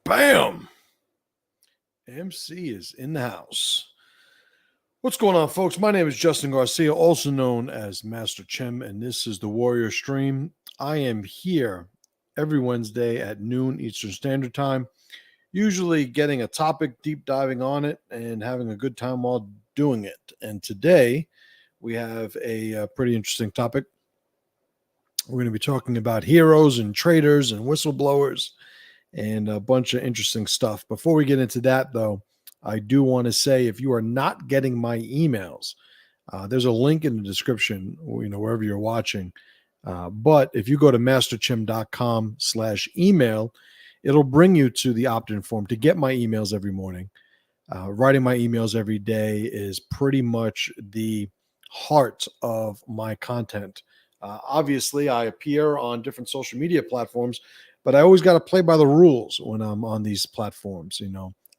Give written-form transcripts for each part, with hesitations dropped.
Bam! MC is in the house. What's going on, folks? My name is Justin Garcia, also known as Master Chem, and this is the Warrior Stream. I am here every Wednesday at noon Eastern Standard Time, usually getting a topic, deep diving on it, and having a good time while doing it. And today we have a pretty interesting topic. We're going to be talking about heroes and traitors and whistleblowers and a bunch of interesting stuff. Before we get into that, though, I do want to say if you are not getting my emails, there's a link in the description, wherever you're watching. But if you go to masterchem.com/email, it'll bring you to the opt-in form to get my emails every morning. Writing my emails every day is pretty much the heart of my content. Obviously, I appear on different social media platforms, but I always got to play by the rules when I'm on these platforms,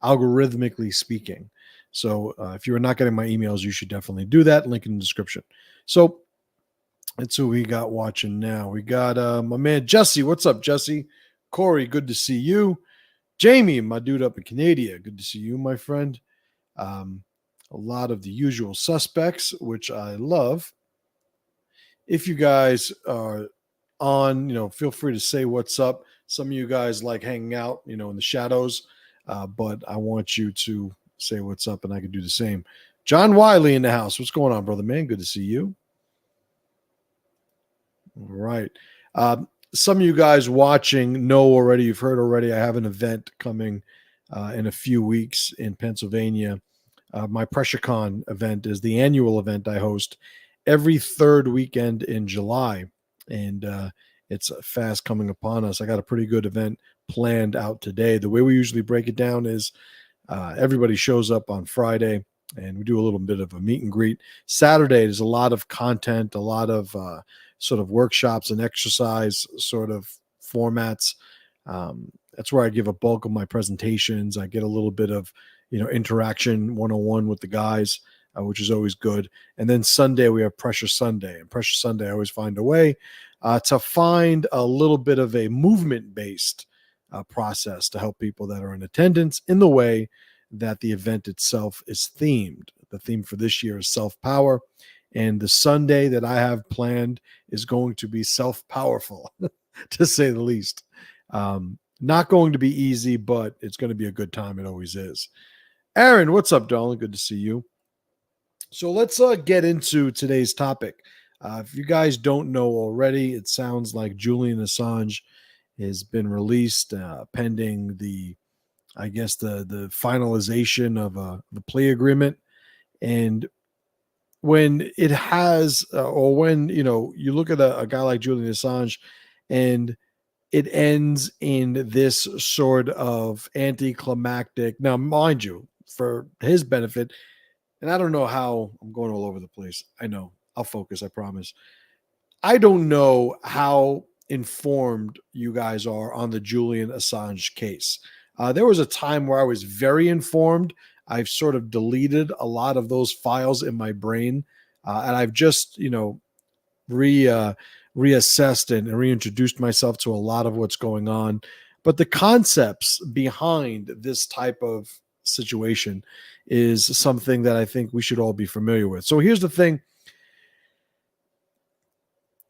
algorithmically speaking. So if you're not getting my emails, you should definitely do that. Link in the description. So that's who we got watching now. We got my man Jesse. What's up, Jesse? Corey, good to see you. Jamie, my dude up in Canada. Good to see you, my friend. A lot of the usual suspects, which I love. If you guys are on, feel free to say what's up. Some of you guys like hanging out, in the shadows, but I want you to say what's up, and I can do the same. John Wiley in the house. What's going on, brother man? Good to see you. All right. Some of you guys watching know already, you've heard already, I have an event coming in a few weeks in Pennsylvania. My PressureCon event is the annual event I host every third weekend in July. And it's fast coming upon us. I got a pretty good event planned out today. The way we usually break it down is everybody shows up on Friday and we do a little bit of a meet and greet. Saturday, there's a lot of content, a lot of sort of workshops and exercise sort of formats. That's where I give a bulk of my presentations. I get a little bit of, interaction one-on-one with the guys, which is always good. And then Sunday, we have Pressure Sunday. And Pressure Sunday, I always find a way to find a little bit of a movement-based process to help people that are in attendance in the way that the event itself is themed. The theme for this year is self-power. And the Sunday that I have planned is going to be self-powerful, to say the least. Not going to be easy, but it's going to be a good time. It always is. Aaron, what's up, darling? Good to see you. So let's get into today's topic. If you guys don't know already, it sounds like Julian Assange has been released pending the finalization of the plea agreement. And when it has, when you look at a guy like Julian Assange and it ends in this sort of anticlimactic, now mind you, for his benefit, and I don't know how I'm going all over the place. I know. I'll focus, I promise. I don't know how informed you guys are on the Julian Assange case. There was a time where I was very informed. I've sort of deleted a lot of those files in my brain. And I've just, reassessed and reintroduced myself to a lot of what's going on. But the concepts behind this type of situation is something that I think we should all be familiar with. So here's the thing.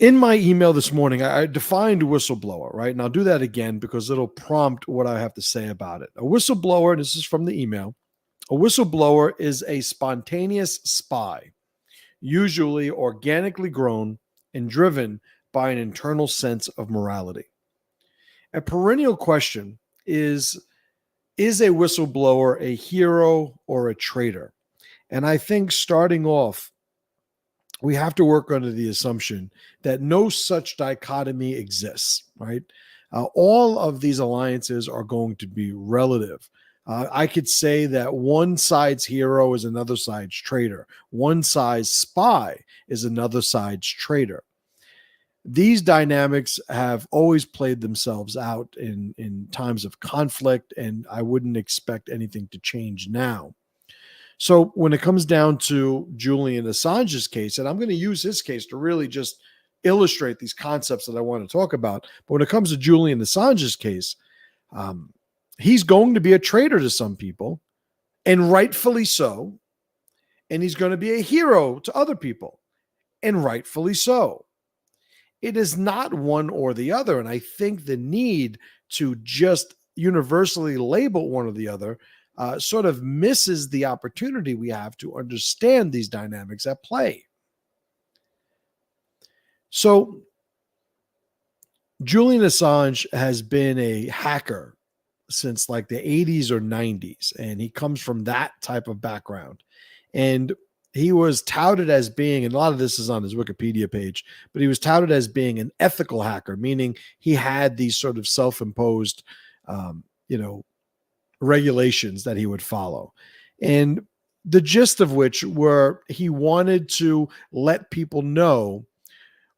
In my email this morning, I defined whistleblower, right? And I'll do that again because it'll prompt what I have to say about it. A whistleblower, this is from the email, a whistleblower is a spontaneous spy, usually organically grown and driven by an internal sense of morality. A perennial question is a whistleblower a hero or a traitor? And I think starting off, we have to work under the assumption that no such dichotomy exists, right? All of these alliances are going to be relative. I could say that one side's hero is another side's traitor. One side's spy is another side's traitor. These dynamics have always played themselves out in times of conflict, and I wouldn't expect anything to change now. So when it comes down to Julian Assange's case, and I'm going to use his case to really just illustrate these concepts that I want to talk about. But when it comes to Julian Assange's case, He's going to be a traitor to some people, and rightfully so. And he's going to be a hero to other people, and rightfully so. It is not one or the other. And I think the need to just universally label one or the other sort of misses the opportunity we have to understand these dynamics at play. So, Julian Assange has been a hacker since like the 80s or 90s, and he comes from that type of background. And he was touted as being, and a lot of this is on his Wikipedia page, but he was touted as being an ethical hacker, meaning he had these sort of self-imposed, regulations that he would follow. And the gist of which were he wanted to let people know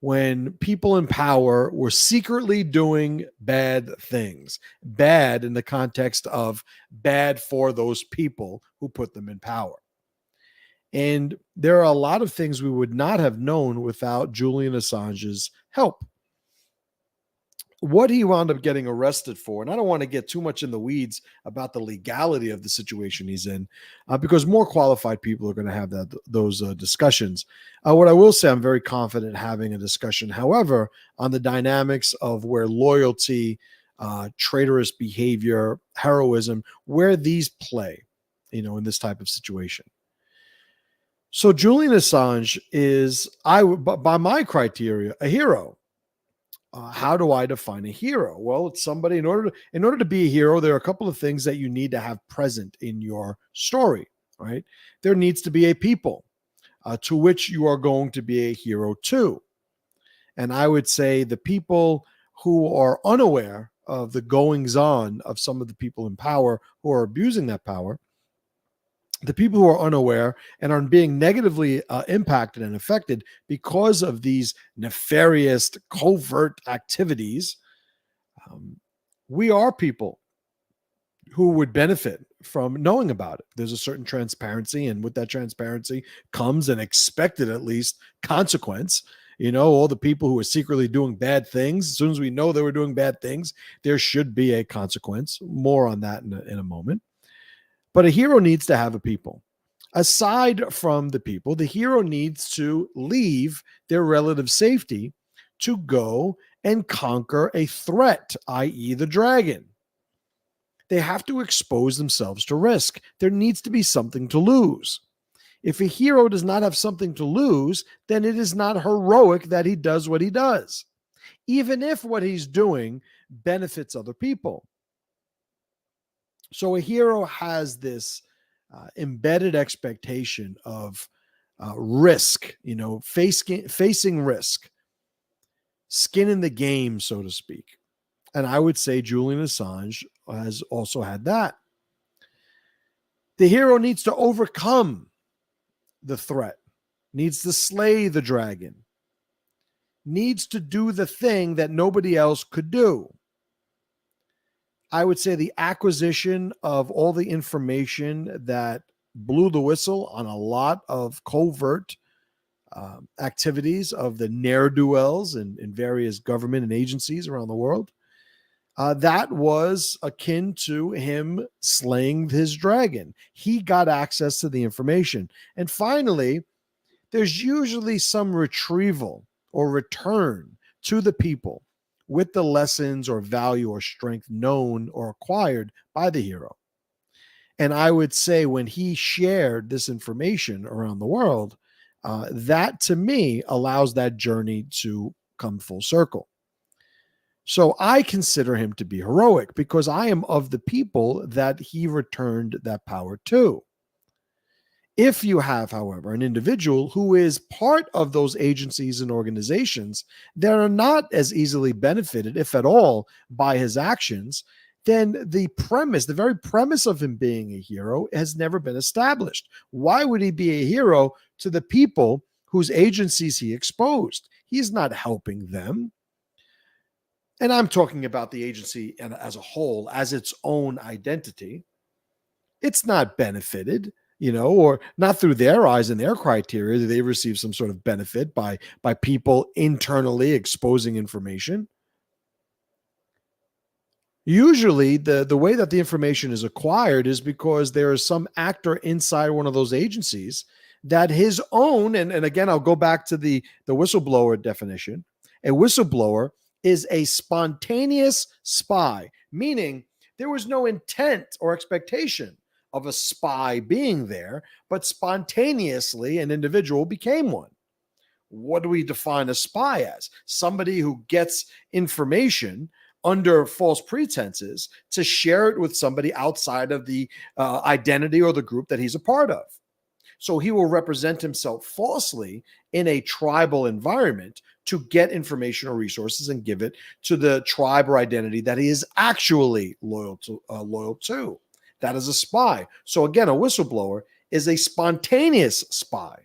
when people in power were secretly doing bad things, bad in the context of bad for those people who put them in power. And there are a lot of things we would not have known without Julian Assange's help. What he wound up getting arrested for, and I don't want to get too much in the weeds about the legality of the situation he's in, because more qualified people are going to have those discussions. What I will say, I'm very confident having a discussion, however, on the dynamics of where loyalty, traitorous behavior, heroism, where these play, in this type of situation. So Julian Assange is, by my criteria, a hero. How do I define a hero? Well, it's somebody, in order to be a hero, there are a couple of things that you need to have present in your story, right? There needs to be a people to which you are going to be a hero to. And I would say the people who are unaware of the goings on of some of the people in power who are abusing that power, the people who are unaware and are being negatively impacted and affected because of these nefarious, covert activities, we are people who would benefit from knowing about it. There's a certain transparency, and with that transparency comes an expected, at least, consequence. All the people who are secretly doing bad things, as soon as we know they were doing bad things, there should be a consequence. More on that in a moment. But a hero needs to have a people. Aside from the people, the hero needs to leave their relative safety to go and conquer a threat, i.e., the dragon. They have to expose themselves to risk. There needs to be something to lose. If a hero does not have something to lose, then it is not heroic that he does what he does, even if what he's doing benefits other people. So a hero has this embedded expectation of risk, facing risk, skin in the game, so to speak. And I would say Julian Assange has also had that. The hero needs to overcome the threat, needs to slay the dragon, needs to do the thing that nobody else could do. I would say the acquisition of all the information that blew the whistle on a lot of covert activities of the ne'er-do-wells in various government and agencies around the world, that was akin to him slaying his dragon. He got access to the information. And finally, there's usually some retrieval or return to the people with the lessons or value or strength known or acquired by the hero. And I would say when he shared this information around the world, that to me allows that journey to come full circle. So I consider him to be heroic because I am of the people that he returned that power to. If you have, however, an individual who is part of those agencies and organizations that are not as easily benefited, if at all, by his actions, then the very premise of him being a hero has never been established. Why would he be a hero to the people whose agencies he exposed? He's not helping them. And I'm talking about the agency and as a whole, as its own identity. It's not benefited, or not through their eyes and their criteria. They receive some sort of benefit by people internally exposing information. Usually, the way that the information is acquired is because there is some actor inside one of those agencies that his own, and again, I'll go back to the whistleblower definition. A whistleblower is a spontaneous spy, meaning there was no intent or expectation of a spy being there, but spontaneously an individual became one. What do we define a spy as? Somebody who gets information under false pretenses to share it with somebody outside of the identity or the group that he's a part of. So he will represent himself falsely in a tribal environment to get information or resources and give it to the tribe or identity that he is actually loyal to. That is a spy. So again, a whistleblower is a spontaneous spy,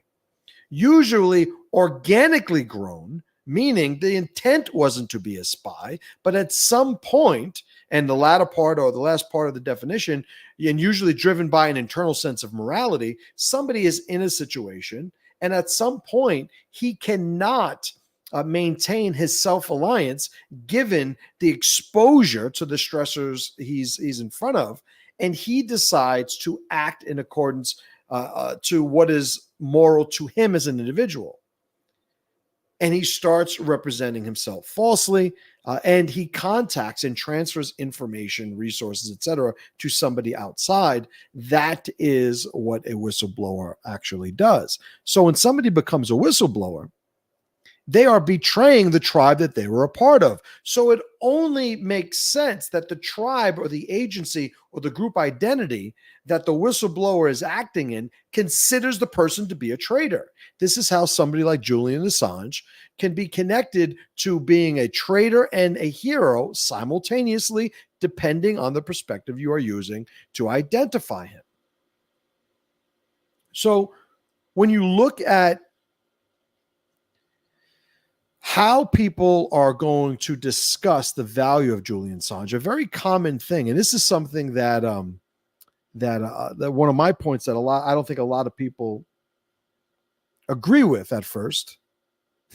usually organically grown, meaning the intent wasn't to be a spy, but at some point, and the latter part or the last part of the definition, and usually driven by an internal sense of morality, somebody is in a situation, and at some point, he cannot maintain his self-reliance given the exposure to the stressors he's in front of, and he decides to act in accordance to what is moral to him as an individual. And he starts representing himself falsely, and he contacts and transfers information, resources, etc., to somebody outside. That is what a whistleblower actually does. So when somebody becomes a whistleblower, they are betraying the tribe that they were a part of. So it only makes sense that the tribe or the agency or the group identity that the whistleblower is acting in considers the person to be a traitor. This is how somebody like Julian Assange can be connected to being a traitor and a hero simultaneously, depending on the perspective you are using to identify him. So when you look at how people are going to discuss the value of Julian Assange, a very common thing, and this is something that that one of my points that I don't think a lot of people agree with at first.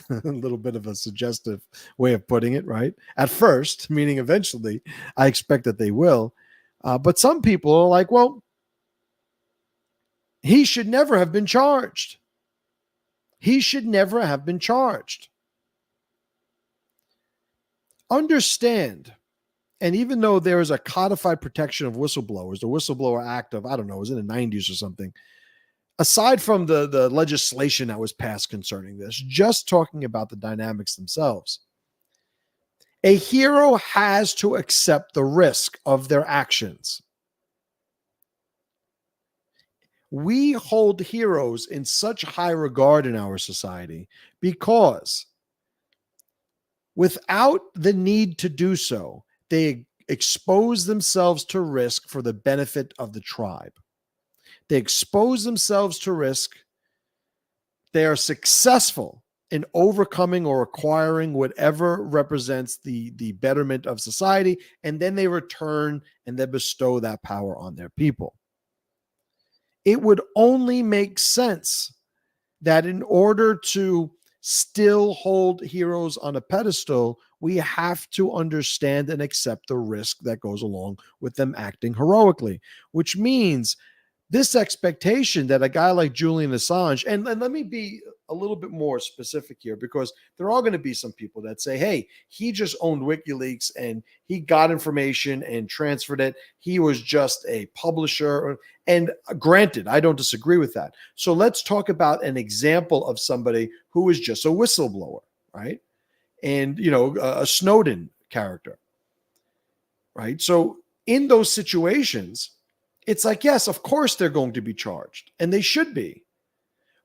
A little bit of a suggestive way of putting it, right? At first, meaning eventually, I expect that they will. But some people are like, well, he should never have been charged. He should never have been charged. Understand, and even though there is a codified protection of whistleblowers, the Whistleblower Act of, I don't know, it was in the 90s or something, aside from the legislation that was passed concerning this, just talking about the dynamics themselves, a hero has to accept the risk of their actions. We hold heroes in such high regard in our society because without the need to do so, they expose themselves to risk for the benefit of the tribe. They expose themselves to risk. They are successful in overcoming or acquiring whatever represents the betterment of society, and then they return and they bestow that power on their people. It would only make sense that in order to still hold heroes on a pedestal, we have to understand and accept the risk that goes along with them acting heroically, which means this expectation that a guy like Julian Assange, and let me be a little bit more specific here, because there are going to be some people that say, hey, he just owned WikiLeaks and he got information and transferred it. He was just a publisher. And granted, I don't disagree with that. So let's talk about an example of somebody who is just a whistleblower, right? And, you know, a Snowden character, right? So in those situations, it's like, yes, of course they're going to be charged, and they should be.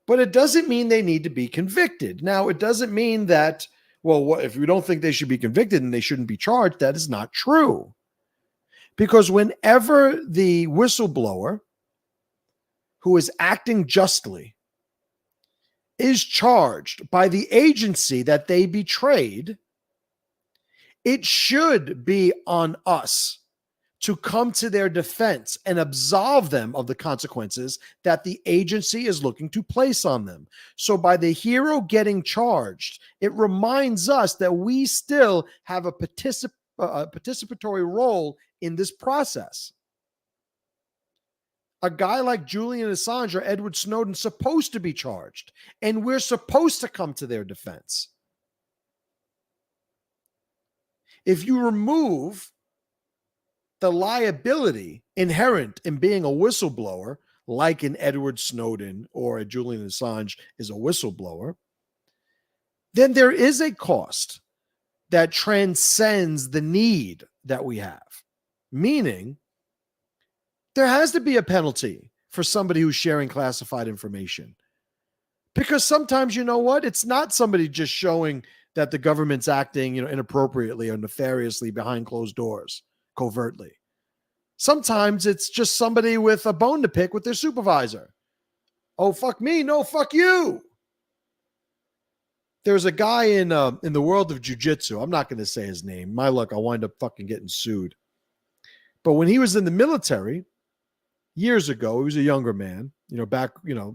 But it doesn't mean they need to be convicted. Now, it doesn't mean that, well, if you don't think they should be convicted and they shouldn't be charged, that is not true. Because whenever the whistleblower who is acting justly is charged by the agency that they betrayed, it should be on us to come to their defense and absolve them of the consequences that the agency is looking to place on them. So by the hero getting charged, it reminds us that we still have a participatory role in this process. A guy like Julian Assange or Edward Snowden supposed to be charged, and we're supposed to come to their defense. If you remove the liability inherent in being a whistleblower, like an Edward Snowden or a Julian Assange is a whistleblower, then there is a cost that transcends the need that we have. Meaning, there has to be a penalty for somebody who's sharing classified information. Because sometimes, you know what? It's not somebody just showing that the government's acting, inappropriately or nefariously behind closed doors, covertly. Sometimes it's just somebody with a bone to pick with their supervisor. Oh, fuck me. No, fuck you. There's a guy in the world of jiu-jitsu. I'm not going to say his name. My luck, I'll wind up fucking getting sued. But when he was in the military years ago, he was a younger man.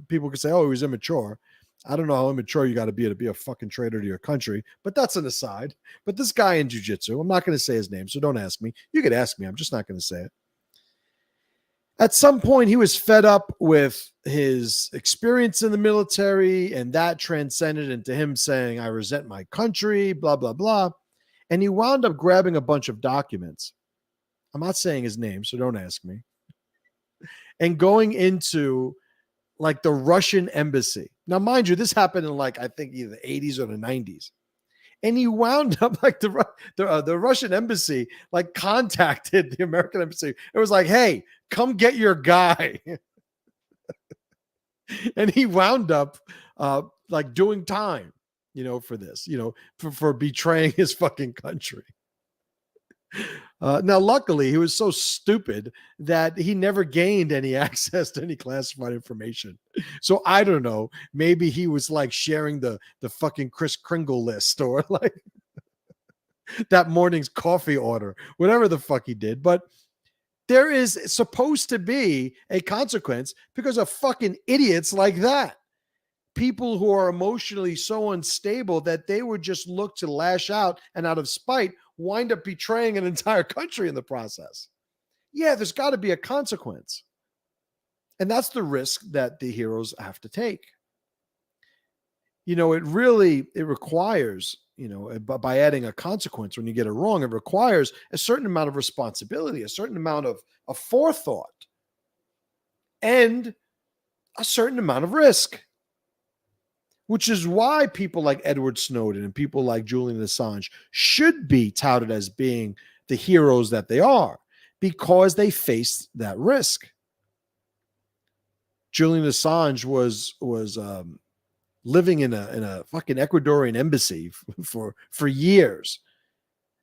People could say, oh, he was immature. I don't know how immature you got to be a fucking traitor to your country, but that's an aside. But this guy in jiu-jitsu, I'm not going to say his name, so don't ask me. You could ask me. I'm just not going to say it. At some point, he was fed up with his experience in the military, and that transcended into him saying, I resent my country, blah, blah, blah. And he wound up grabbing a bunch of documents. I'm not saying his name, so don't ask me. And going into like the Russian embassy. Now, mind you, this happened in I think either the 80s or the 90s. And he wound up the Russian embassy contacted the American embassy. It was like, hey, come get your guy. And he wound up doing time, for this, for betraying his fucking country. Now, luckily, he was so stupid that he never gained any access to any classified information. So I don't know. Maybe he was sharing the fucking Kris Kringle list or that morning's coffee order, whatever the fuck he did. But there is supposed to be a consequence because of fucking idiots like that. People who are emotionally so unstable that they would just look to lash out and out of spite wind up betraying an entire country in the process. Yeah, there's got to be a consequence. And that's the risk that the heroes have to take. It requires, by adding a consequence when you get it wrong, it requires a certain amount of responsibility, a certain amount of forethought, and a certain amount of risk. Which is why people like Edward Snowden and people like Julian Assange should be touted as being the heroes that they are, because they faced that risk. Julian Assange was living in a fucking Ecuadorian embassy for years.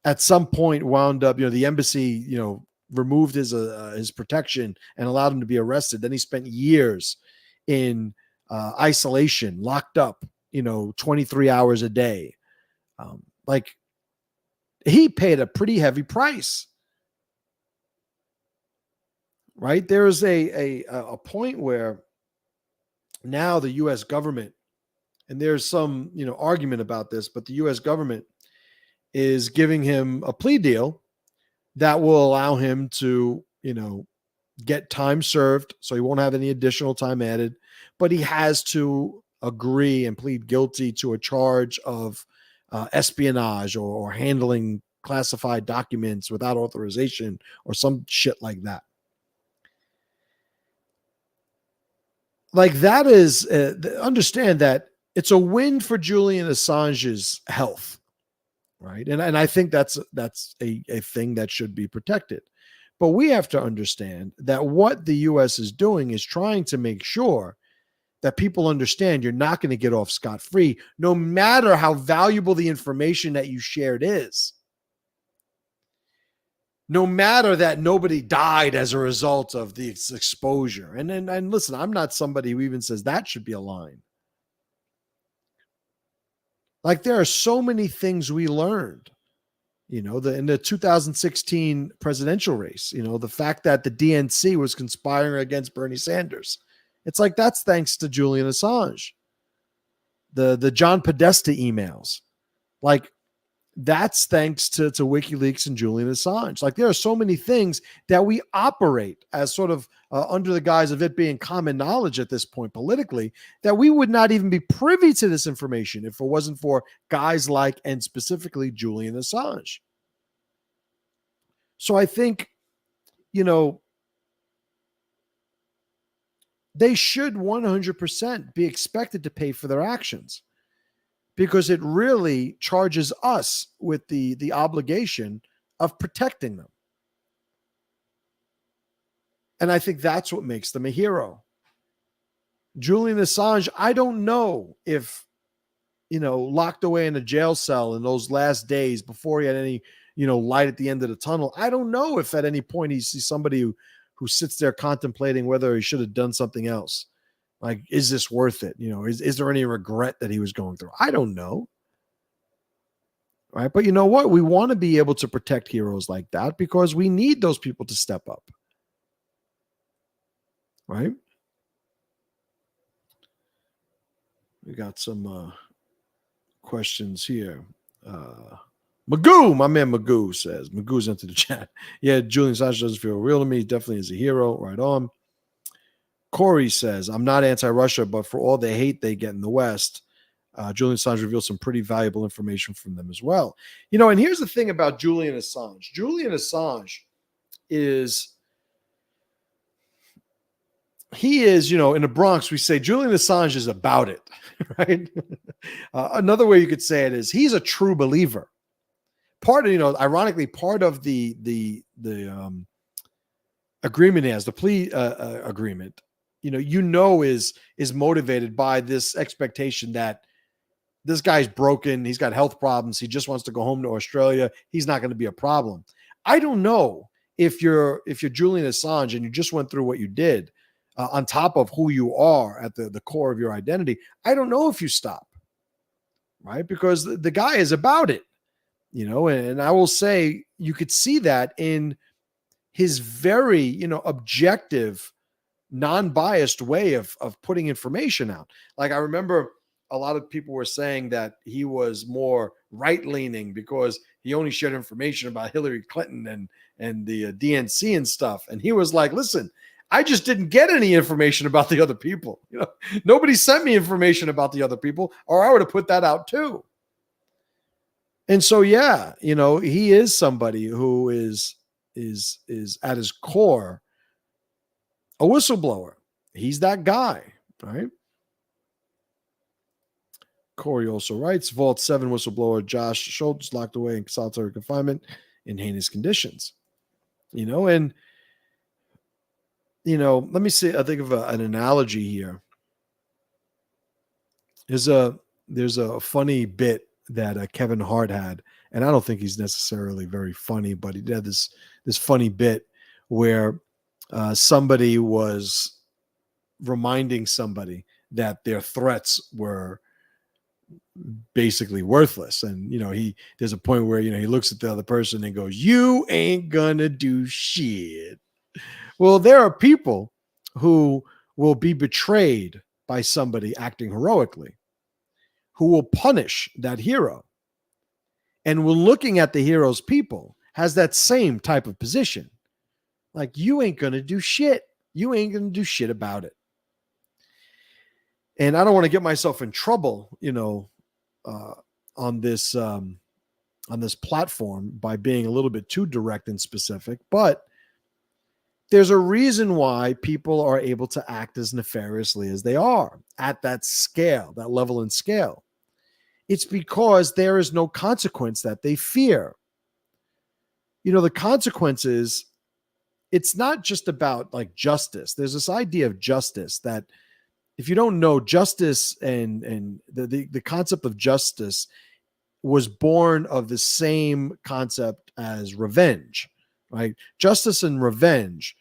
At some point, wound up, the embassy, removed his protection and allowed him to be arrested. Then he spent years in isolation, locked up, 23 hours a day. He paid a pretty heavy price, right? There is a point where now the U.S. government, and there's some, argument about this, but the U.S. government is giving him a plea deal that will allow him to, get time served, so he won't have any additional time added, but he has to agree and plead guilty to a charge of espionage or handling classified documents without authorization or some shit like that. That is, understand that it's a win for Julian Assange's health, right? And I think that's a thing that should be protected. But we have to understand that what the U.S. is doing is trying to make sure that people understand you're not going to get off scot-free, no matter how valuable the information that you shared is. No matter that nobody died as a result of the exposure. And listen, I'm not somebody who even says that should be a line. There are so many things we learned. In the 2016 presidential race, the fact that the DNC was conspiring against Bernie Sanders. It's that's thanks to Julian Assange. The John Podesta emails. That's thanks to WikiLeaks and Julian Assange. Like, there are so many things that we operate as sort of under the guise of it being common knowledge at this point politically, that we would not even be privy to this information if it wasn't for guys like, and specifically, Julian Assange. So I think, they should 100% be expected to pay for their actions, because it really charges us with the obligation of protecting them. And I think that's what makes them a hero. Julian Assange, I don't know if, locked away in a jail cell in those last days before he had any, light at the end of the tunnel, I don't know if at any point he sees somebody who sits there contemplating whether he should have done something else. Like, is this worth it? Is there any regret that he was going through? I don't know. Right. But you know what? We want to be able to protect heroes like that because we need those people to step up. Right. We got some questions here. Magoo, my man Magoo says, Magoo's into the chat. Yeah, Julian Assange doesn't feel real to me. He definitely is a hero. Right on. Corey says, I'm not anti-Russia, but for all the hate they get in the West, Julian Assange revealed some pretty valuable information from them as well. And here's the thing about Julian Assange. Julian Assange is, in the Bronx, we say Julian Assange is about it, right? Another way you could say it is he's a true believer. Part of, ironically, part of the agreement he has, the plea agreement, is motivated by this expectation that this guy's broken. He's got health problems. He just wants to go home to Australia. He's not going to be a problem. I don't know if you're Julian Assange and you just went through what you did on top of who you are at the core of your identity. I don't know if you stop, right? Because the guy is about it, and I will say you could see that in his very, objective, non-biased way of putting information out. Like, I remember a lot of people were saying that he was more right-leaning because he only shared information about Hillary Clinton and the DNC and stuff. And he was like, listen, I just didn't get any information about the other people. Nobody sent me information about the other people, or I would have put that out too. And so, yeah, he is somebody who is at his core a whistleblower. He's that guy, right? Corey also writes, Vault 7 whistleblower Josh Schultz locked away in solitary confinement in heinous conditions. And, let me see, I think of an analogy here. There's a funny bit that Kevin Hart had, and I don't think he's necessarily very funny, but he had this funny bit where somebody was reminding somebody that their threats were basically worthless. And, there's a point where, he looks at the other person and goes, you ain't gonna do shit. Well, there are people who will be betrayed by somebody acting heroically, who will punish that hero. And when looking at the hero's people, has that same type of position. Like, you ain't going to do shit. You ain't going to do shit about it. And I don't want to get myself in trouble, on this platform by being a little bit too direct and specific, but there's a reason why people are able to act as nefariously as they are at that scale, that level and scale. It's because there is no consequence that they fear. The consequences, it's not just about like justice. There's this idea of justice that, if you don't know, justice and the concept of justice was born of the same concept as revenge, right? Justice and revenge,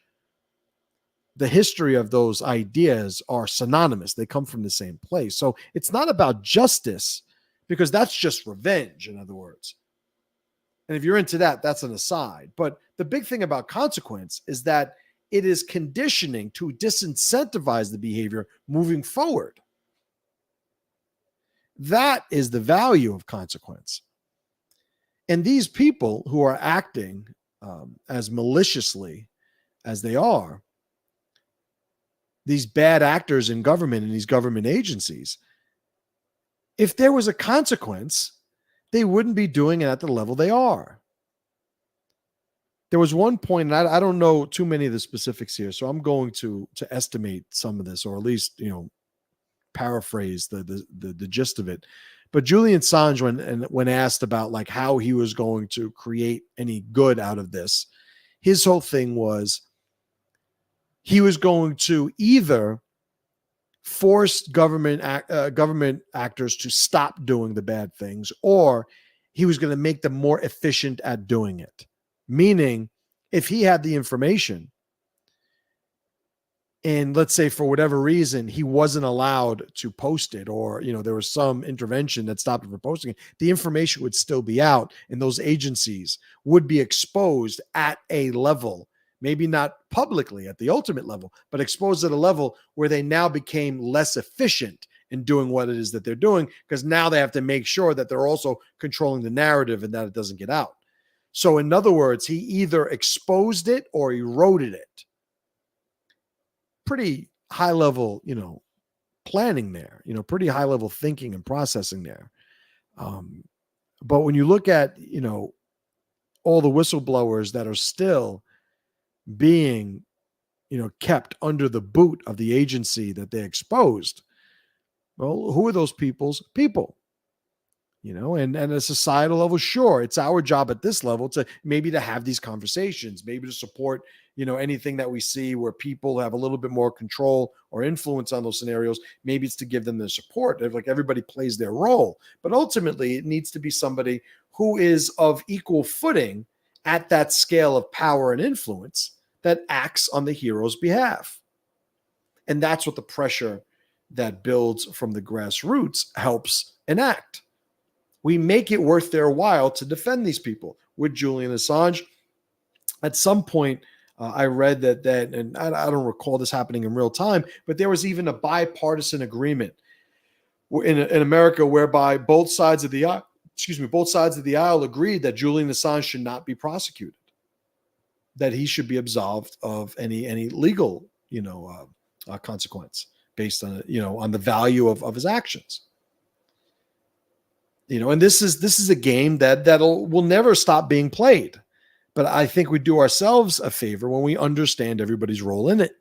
the history of those ideas are synonymous. They come from the same place. So it's not about justice, because that's just revenge, in other words. And if you're into that, that's an aside. But the big thing about consequence is that it is conditioning to disincentivize the behavior moving forward. That is the value of consequence. And these people who are acting as maliciously as they are, these bad actors in government and these government agencies, if there was a consequence, they wouldn't be doing it at the level they are. There was one point, and I don't know too many of the specifics here, so I'm going to estimate some of this, or at least paraphrase the gist of it. But Julian Assange, when asked about like how he was going to create any good out of this, his whole thing was he was going to either force government actors to stop doing the bad things, or he was going to make them more efficient at doing it. Meaning, if he had the information and let's say for whatever reason he wasn't allowed to post it, or there was some intervention that stopped him from posting it, the information would still be out, and those agencies would be exposed at a level, maybe not publicly at the ultimate level, but exposed at a level where they now became less efficient in doing what it is that they're doing, because now they have to make sure that they're also controlling the narrative and that it doesn't get out. So in other words, he either exposed it or eroded it. Pretty high level, planning there, pretty high level thinking and processing there. But when you look at, all the whistleblowers that are still being, kept under the boot of the agency that they exposed, well, who are those people? And at a societal level, sure, it's our job at this level to maybe to have these conversations, maybe to support, anything that we see where people have a little bit more control or influence on those scenarios. Maybe it's to give them the support. Like everybody plays their role, but ultimately it needs to be somebody who is of equal footing at that scale of power and influence that acts on the hero's behalf. And that's what the pressure that builds from the grassroots helps enact. We make it worth their while to defend these people. With Julian Assange, at some point, I read that, and I don't recall this happening in real time, but there was even a bipartisan agreement in America whereby both sides of the aisle agreed that Julian Assange should not be prosecuted, that he should be absolved of any legal, consequence based on on the value of his actions. And this is a game that will never stop being played. But I think we do ourselves a favor when we understand everybody's role in it.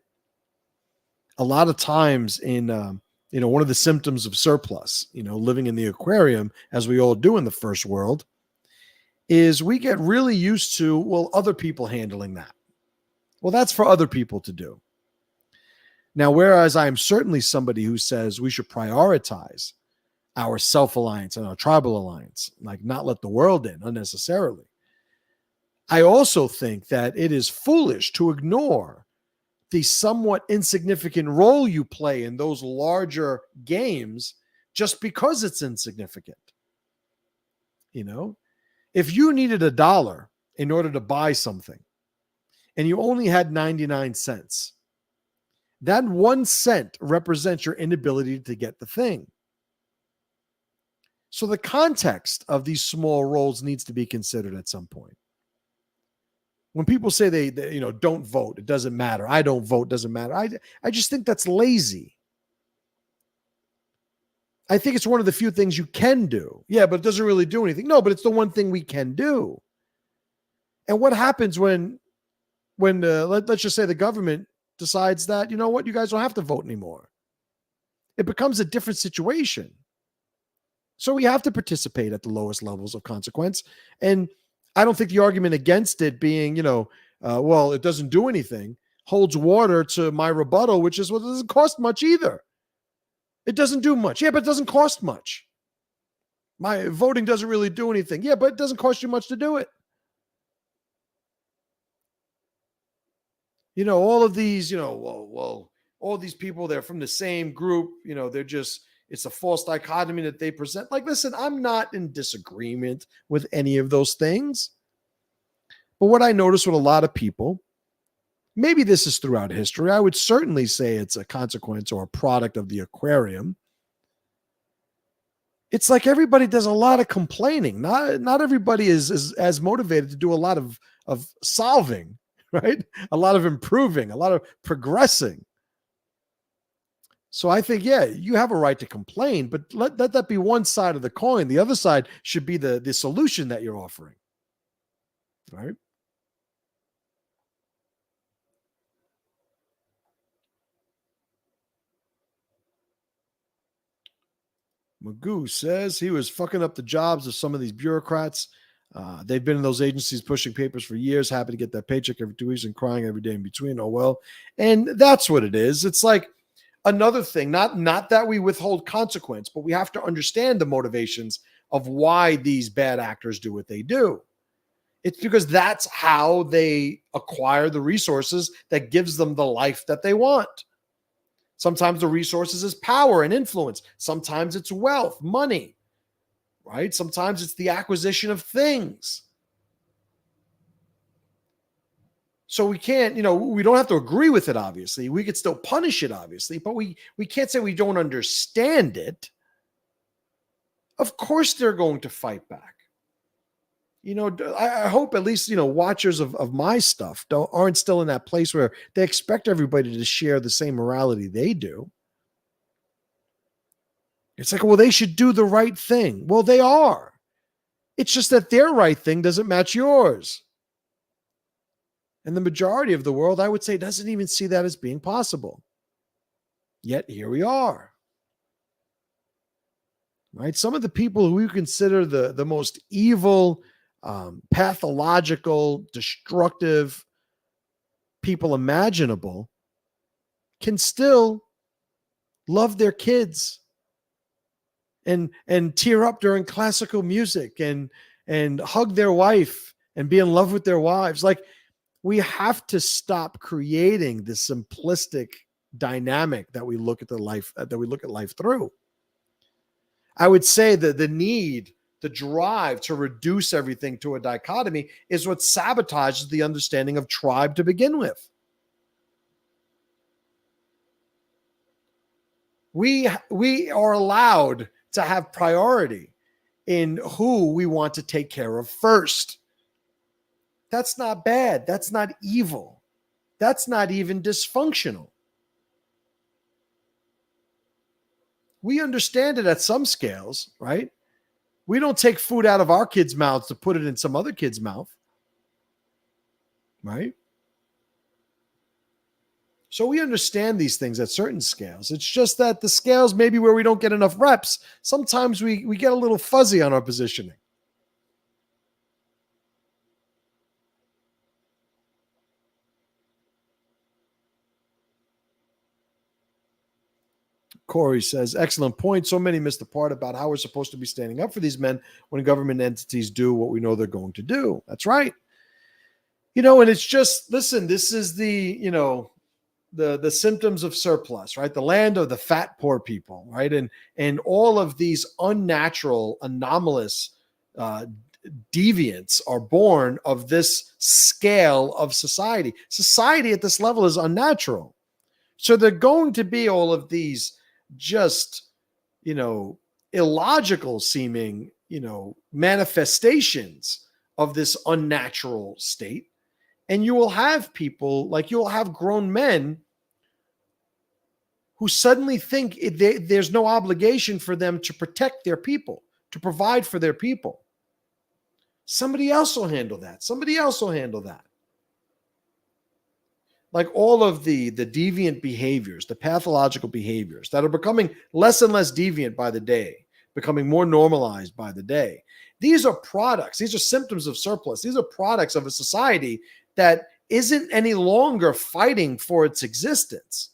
A lot of times in one of the symptoms of surplus, living in the aquarium, as we all do in the first world, is we get really used to, well, other people handling that. Well, that's for other people to do. Now, whereas I am certainly somebody who says we should prioritize our self-alliance and our tribal alliance, like not let the world in unnecessarily, I also think that it is foolish to ignore the somewhat insignificant role you play in those larger games just because it's insignificant. If you needed $1 in order to buy something and you only had 99 cents, that 1 cent represents your inability to get the thing. So the context of these small roles needs to be considered at some point. When people say they don't vote, it doesn't matter. I don't vote, doesn't matter. I just think that's lazy. I think it's one of the few things you can do. Yeah, but it doesn't really do anything. No, but it's the one thing we can do. And what happens when let's just say the government decides that, you know what, you guys don't have to vote anymore? It becomes a different situation. So we have to participate at the lowest levels of consequence. And I don't think the argument against it being, well, it doesn't do anything, holds water to my rebuttal, which is, well, it doesn't cost much either. It doesn't do much. Yeah, but it doesn't cost much. My voting doesn't really do anything. Yeah, but it doesn't cost you much to do it. All of these, all these people, they're from the same group, they're just, it's a false dichotomy that they present. Like, listen, I'm not in disagreement with any of those things. But what I notice with a lot of people, maybe this is throughout history, I would certainly say it's a consequence or a product of the aquarium, It's like everybody does a lot of complaining. Not everybody is as motivated to do a lot of solving, right? A lot of improving, a lot of progressing. So I think, yeah, you have a right to complain, but let that be one side of the coin. The other side should be the solution that you're offering, right? Magoo says he was fucking up the jobs of some of these bureaucrats. They've been in those agencies pushing papers for years, happy to get that paycheck every 2 weeks and crying every day in between. Oh, well. And that's what it is. It's like another thing, not that we withhold consequence, but we have to understand the motivations of why these bad actors do what they do. It's because that's how they acquire the resources that gives them the life that they want. Sometimes the resources is power and influence. Sometimes it's wealth, money, right? Sometimes it's the acquisition of things. So we can't, we don't have to agree with it, obviously. We could still punish it, obviously, but we can't say we don't understand it. Of course they're going to fight back. I hope at least, watchers of my stuff aren't still in that place where they expect everybody to share the same morality they do. It's like, well, they should do the right thing. Well, they are. It's just that their right thing doesn't match yours. And the majority of the world, I would say, doesn't even see that as being possible. Yet here we are. Right? Some of the people who we consider the most evil, pathological, destructive people imaginable can still love their kids and tear up during classical music and hug their wife and be in love with their wives. Like, we have to stop creating this simplistic dynamic that we look at life through. I would say that the drive to reduce everything to a dichotomy is what sabotages the understanding of tribe to begin with. We are allowed to have priority in who we want to take care of first. That's not bad. That's not evil. That's not even dysfunctional. We understand it at some scales, right? We don't take food out of our kids' mouths to put it in some other kid's mouth, right? So we understand these things at certain scales. It's just that the scales, maybe where we don't get enough reps, sometimes we get a little fuzzy on our positioning. Corey says, excellent point. So many miss the part about how we're supposed to be standing up for these men when government entities do what we know they're going to do. That's right. And it's just, listen, this is the symptoms of surplus, right? The land of the fat, poor people, right? And all of these unnatural, anomalous deviants are born of this scale of society. Society at this level is unnatural. So they're going to be all of these just, illogical seeming, manifestations of this unnatural state. And you will have people, like you'll have grown men who suddenly think there's no obligation for them to protect their people, to provide for their people. Somebody else will handle that. Somebody else will handle that. Like all of the deviant behaviors, the pathological behaviors that are becoming less and less deviant by the day, becoming more normalized by the day. These are products. These are symptoms of surplus. These are products of a society that isn't any longer fighting for its existence.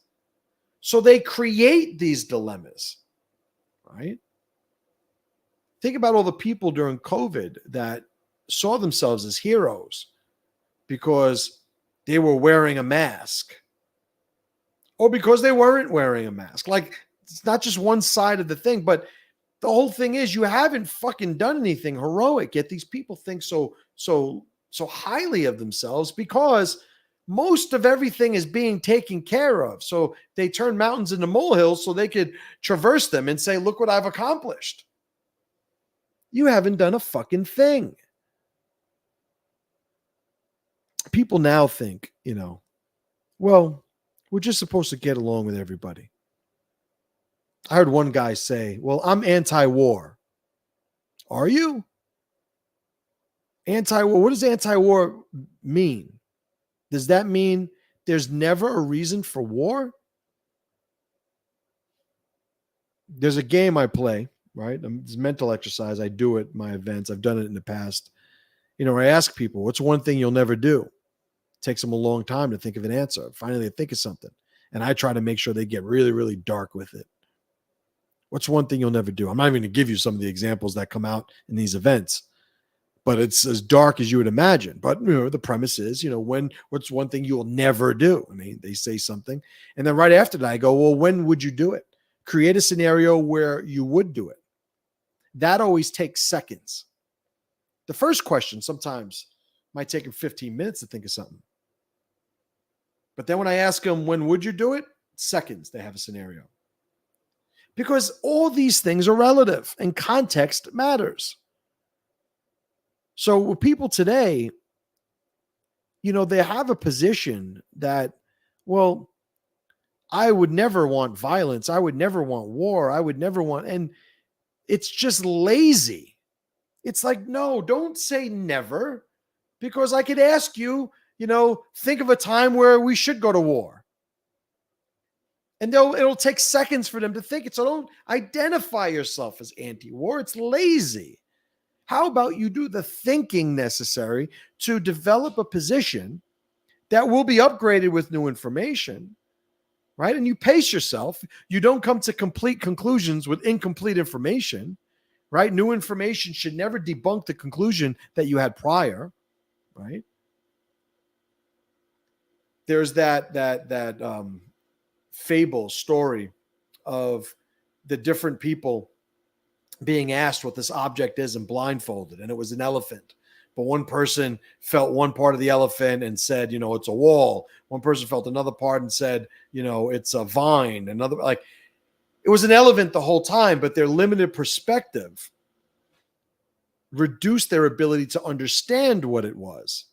So they create these dilemmas, right? Think about all the people during COVID that saw themselves as heroes because they were wearing a mask or because they weren't wearing a mask. Like, it's not just one side of the thing, but the whole thing is you haven't fucking done anything heroic, yet these people think so highly of themselves because most of everything is being taken care of. So they turn mountains into molehills so they could traverse them and say, look what I've accomplished. You haven't done a fucking thing. People now think, well, we're just supposed to get along with everybody. I heard one guy say, well, I'm anti-war. Are you? Anti-war? What does anti-war mean? Does that mean there's never a reason for war? There's a game I play, right? It's mental exercise. I do it at my events. I've done it in the past. I ask people, what's one thing you'll never do? It takes them a long time to think of an answer. Finally, they think of something. And I try to make sure they get really, really dark with it. What's one thing you'll never do? I'm not even going to give you some of the examples that come out in these events, but it's as dark as you would imagine. But the premise is, what's one thing you'll never do? I mean, they say something. And then right after that, I go, well, when would you do it? Create a scenario where you would do it. That always takes seconds. The first question sometimes might take them 15 minutes to think of something. But then when I ask them, when would you do it? Seconds, they have a scenario. Because all these things are relative and context matters. So with people today, they have a position that, well, I would never want violence. I would never want war. I would never want, and it's just lazy. It's like, no, don't say never, because I could ask you, think of a time where we should go to war. And it'll take seconds for them to think it. So don't identify yourself as anti-war. It's lazy. How about you do the thinking necessary to develop a position that will be upgraded with new information, right? And you pace yourself. You don't come to complete conclusions with incomplete information, right? New information should never debunk the conclusion that you had prior, right? There's that fable story of the different people being asked what this object is and blindfolded, and it was an elephant. But one person felt one part of the elephant and said, it's a wall. One person felt another part and said, it's a vine. Another, like, it was an elephant the whole time, but their limited perspective reduced their ability to understand what it was.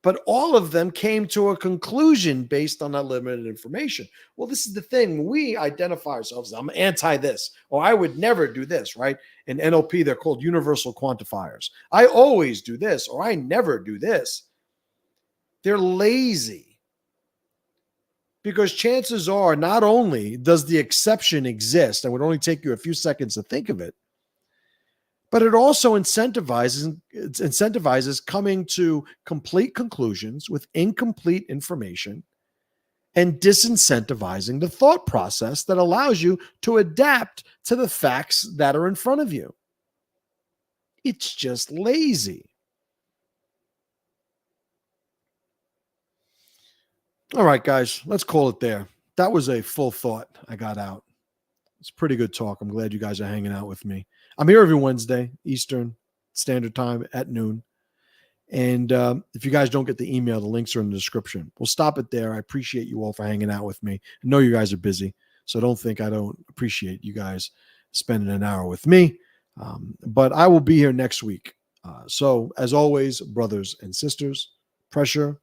But all of them came to a conclusion based on that limited information. Well, this is the thing. We identify ourselves. I'm anti this, or I would never do this, right? In NLP, they're called universal quantifiers. I always do this, or I never do this. They're lazy. Because chances are, not only does the exception exist, and would only take you a few seconds to think of it, but it also incentivizes coming to complete conclusions with incomplete information and disincentivizing the thought process that allows you to adapt to the facts that are in front of you. It's just lazy. All right, guys, let's call it there. That was a full thought I got out. It's pretty good talk. I'm glad you guys are hanging out with me. I'm here every Wednesday, Eastern Standard Time at noon. And if you guys don't get the email, the links are in the description. We'll stop it there. I appreciate you all for hanging out with me. I know you guys are busy, so don't think I don't appreciate you guys spending an hour with me. But I will be here next week. So as always, brothers and sisters, pressure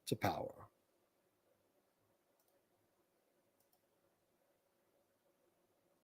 to power.